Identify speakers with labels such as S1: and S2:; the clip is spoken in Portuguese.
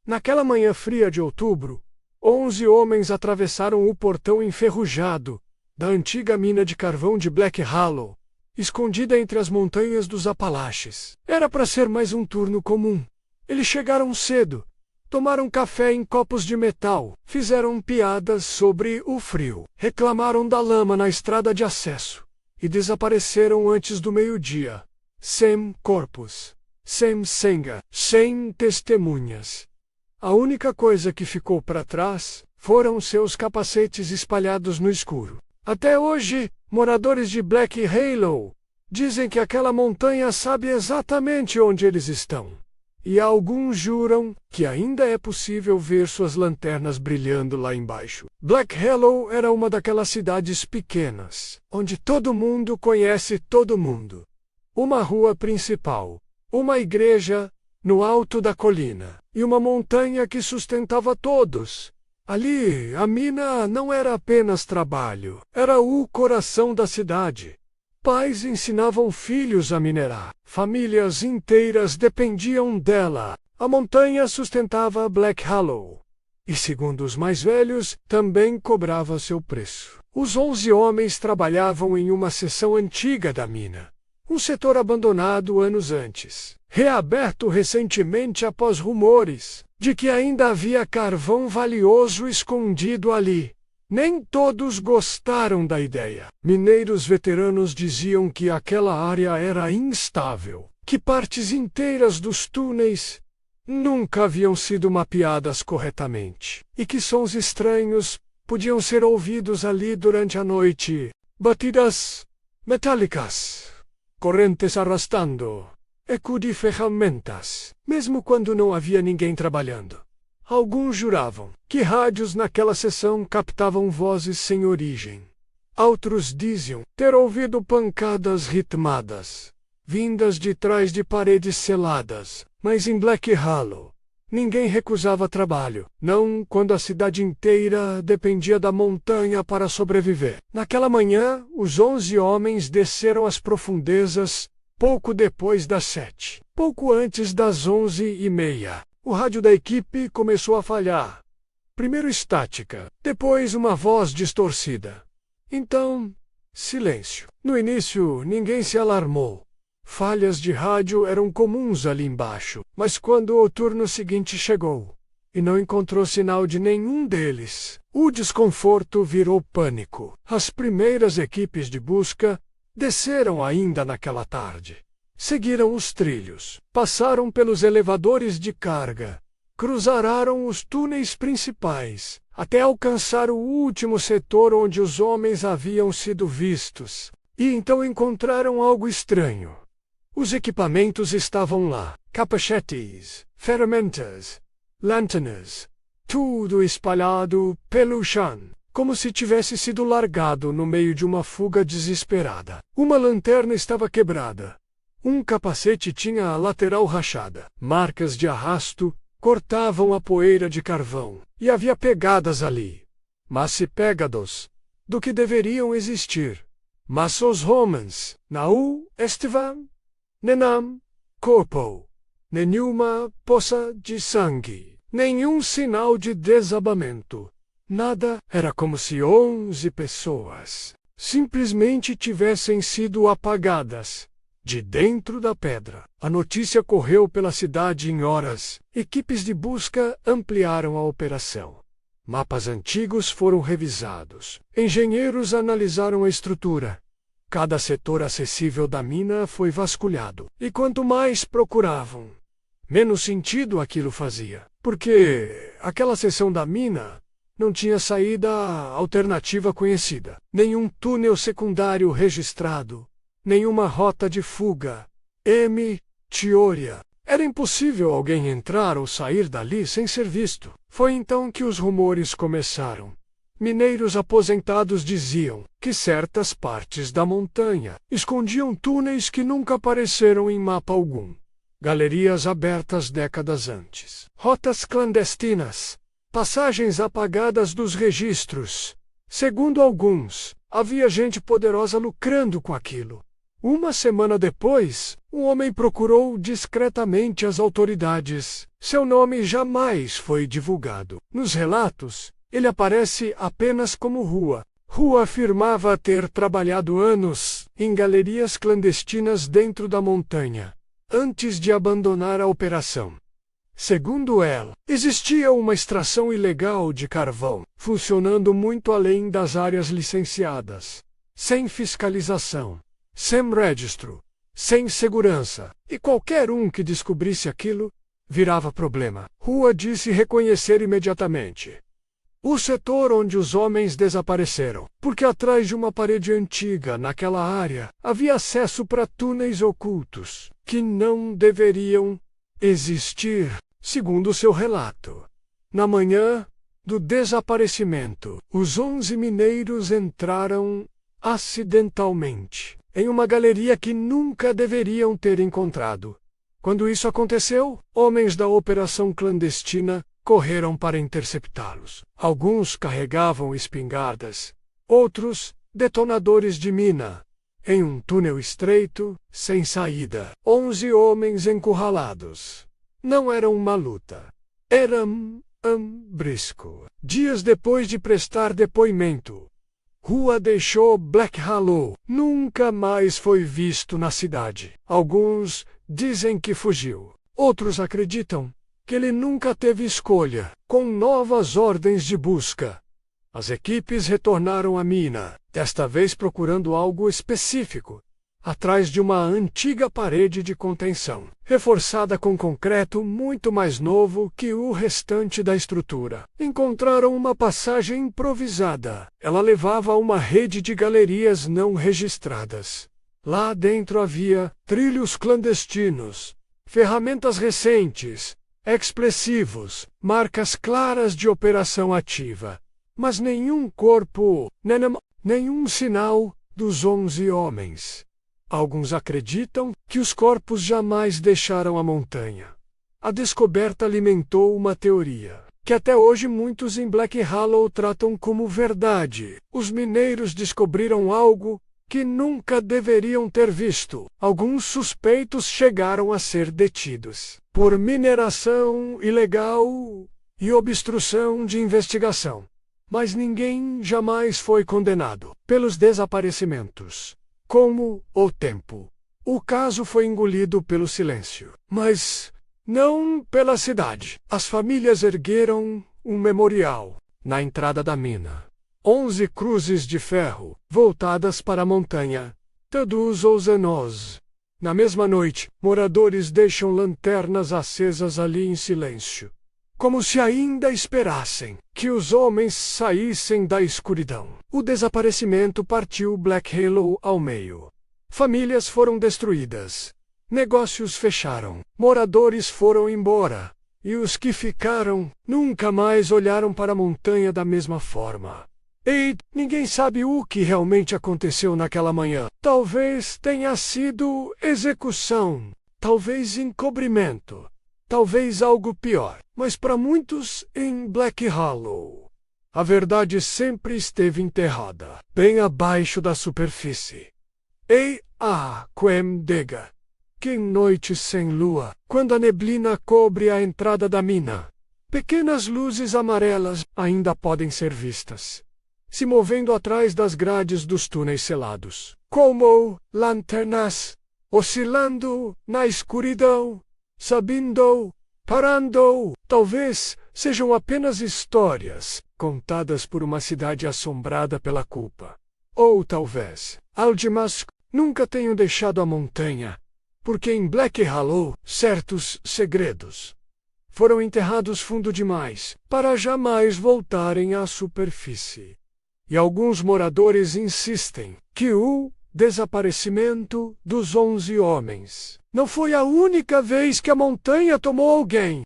S1: Naquela manhã fria de outubro, 11 homens atravessaram o portão enferrujado da antiga mina de carvão de Black Hollow, escondida entre as montanhas dos Apalaches. Era para ser mais um turno comum. Eles chegaram cedo, tomaram café em copos de metal, fizeram piadas sobre o frio, reclamaram da lama na estrada de acesso e desapareceram antes do meio-dia. Sem corpos, sem senga, sem testemunhas. A única coisa que ficou para trás foram seus capacetes espalhados no escuro. Até hoje, moradores de Black Hollow dizem que aquela montanha sabe exatamente onde eles estão. E alguns juram que ainda é possível ver suas lanternas brilhando lá embaixo. Black Hollow era uma daquelas cidades pequenas, onde todo mundo conhece todo mundo. Uma rua principal, uma igreja no alto da colina, e uma montanha que sustentava todos. Ali, a mina não era apenas trabalho, era o coração da cidade. Pais ensinavam filhos a minerar, famílias inteiras dependiam dela. A montanha sustentava Black Hollow. E segundo os mais velhos, também cobrava seu preço. Os 11 homens trabalhavam em uma seção antiga da mina. Um setor abandonado anos antes, reaberto recentemente após rumores de que ainda havia carvão valioso escondido ali. Nem todos gostaram da ideia. Mineiros veteranos diziam que aquela área era instável, que partes inteiras dos túneis nunca haviam sido mapeadas corretamente, e que sons estranhos podiam ser ouvidos ali durante a noite. Batidas metálicas, correntes arrastando, eco de ferramentas, mesmo quando não havia ninguém trabalhando. Alguns juravam que rádios naquela seção captavam vozes sem origem. Outros diziam ter ouvido pancadas ritmadas, vindas de trás de paredes seladas. Mas em Black Hollow, ninguém recusava trabalho, não quando a cidade inteira dependia da montanha para sobreviver. Naquela manhã, os 11 homens desceram as profundezas pouco depois das 7. Pouco antes das 11h30. O rádio da equipe começou a falhar. Primeiro estática, depois uma voz distorcida. Então, silêncio. No início, ninguém se alarmou. Falhas de rádio eram comuns ali embaixo, mas quando o turno seguinte chegou e não encontrou sinal de nenhum deles, o desconforto virou pânico. As primeiras equipes de busca desceram ainda naquela tarde. Seguiram os trilhos, passaram pelos elevadores de carga, cruzaram os túneis principais, até alcançar o último setor onde os homens haviam sido vistos. E então encontraram algo estranho. Os equipamentos estavam lá, capacetes, ferramentas, lanternas, tudo espalhado pelo chão, como se tivesse sido largado no meio de uma fuga desesperada. Uma lanterna estava quebrada. Um capacete tinha a lateral rachada. Marcas de arrasto cortavam a poeira de carvão. E havia pegadas ali. Mas pegados do que deveriam existir. Mas os homens não estavam nenhum corpo, nenhuma poça de sangue, nenhum sinal de desabamento. Nada. Era como se 11 pessoas simplesmente tivessem sido apagadas de dentro da pedra. A notícia correu pela cidade em horas. Equipes de busca ampliaram a operação. Mapas antigos foram revisados. Engenheiros analisaram a estrutura. Cada setor acessível da mina foi vasculhado. E quanto mais procuravam, menos sentido aquilo fazia. Porque aquela seção da mina não tinha saída alternativa conhecida. Nenhum túnel secundário registrado. Nenhuma rota de fuga. Teoria. Era impossível alguém entrar ou sair dali sem ser visto. Foi então que os rumores começaram. Mineiros aposentados diziam que certas partes da montanha escondiam túneis que nunca apareceram em mapa algum. Galerias abertas décadas antes. Rotas clandestinas. Passagens apagadas dos registros. Segundo alguns, havia gente poderosa lucrando com aquilo. Uma semana depois, um homem procurou discretamente as autoridades, Seu nome jamais foi divulgado. Nos relatos, ele aparece apenas como Hua. Hua afirmava ter trabalhado anos em galerias clandestinas dentro da montanha, antes de abandonar a operação. Segundo ela, existia uma extração ilegal de carvão, funcionando muito além das áreas licenciadas, sem fiscalização, sem registro, sem segurança, e qualquer um que descobrisse aquilo virava problema. Hua disse reconhecer imediatamente o setor onde os homens desapareceram, porque atrás de uma parede antiga naquela área havia acesso para túneis ocultos que não deveriam existir, segundo seu relato. Na manhã do desaparecimento, os 11 mineiros entraram acidentalmente em uma galeria que nunca deveriam ter encontrado. Quando isso aconteceu, homens da operação clandestina correram para interceptá-los. Alguns carregavam espingardas, outros detonadores de mina. Em um túnel estreito, sem saída, 11 homens encurralados. Não era uma luta. Era brisco. Dias depois de prestar depoimento, Hua deixou Black Hollow. Nunca mais foi visto na cidade. Alguns dizem que fugiu. Outros acreditam que ele nunca teve escolha. Com novas ordens de busca, as equipes retornaram à mina, desta vez procurando algo específico, atrás de uma antiga parede de contenção, reforçada com concreto muito mais novo que o restante da estrutura. Encontraram uma passagem improvisada. Ela levava a uma rede de galerias não registradas. Lá dentro havia trilhos clandestinos, ferramentas recentes, explosivos, marcas claras de operação ativa. Mas nenhum corpo, nenhum sinal dos 11 homens. Alguns acreditam que os corpos jamais deixaram a montanha. A descoberta alimentou uma teoria, que até hoje muitos em Black Hollow tratam como verdade. Os mineiros descobriram algo que nunca deveriam ter visto. Alguns suspeitos chegaram a ser detidos por mineração ilegal e obstrução de investigação. Mas ninguém jamais foi condenado pelos desaparecimentos. Como o tempo. O caso foi engolido pelo silêncio, mas não pela cidade. As famílias ergueram um memorial na entrada da mina. 11 cruzes de ferro, voltadas para a montanha. Todos os anos. Na mesma noite, moradores deixam lanternas acesas ali em silêncio, como se ainda esperassem que os homens saíssem da escuridão. O desaparecimento partiu Black Hollow ao meio. Famílias foram destruídas. Negócios fecharam. Moradores foram embora. E os que ficaram nunca mais olharam para a montanha da mesma forma. E ninguém sabe o que realmente aconteceu naquela manhã. Talvez tenha sido execução, talvez encobrimento, talvez algo pior. Mas para muitos em Black Hollow, a verdade sempre esteve enterrada, bem abaixo da superfície. E Quemdega. Que noite sem lua, quando a neblina cobre a entrada da mina. Pequenas luzes amarelas ainda podem ser vistas, se movendo atrás das grades dos túneis selados, como lanternas, oscilando na escuridão, subindo, parando. Talvez sejam apenas histórias contadas por uma cidade assombrada pela culpa. Ou talvez algemas nunca tenham deixado a montanha, porque em Black Hollow certos segredos foram enterrados fundo demais para jamais voltarem à superfície. E alguns moradores insistem que o desaparecimento dos 11 homens não foi a única vez que a montanha tomou alguém.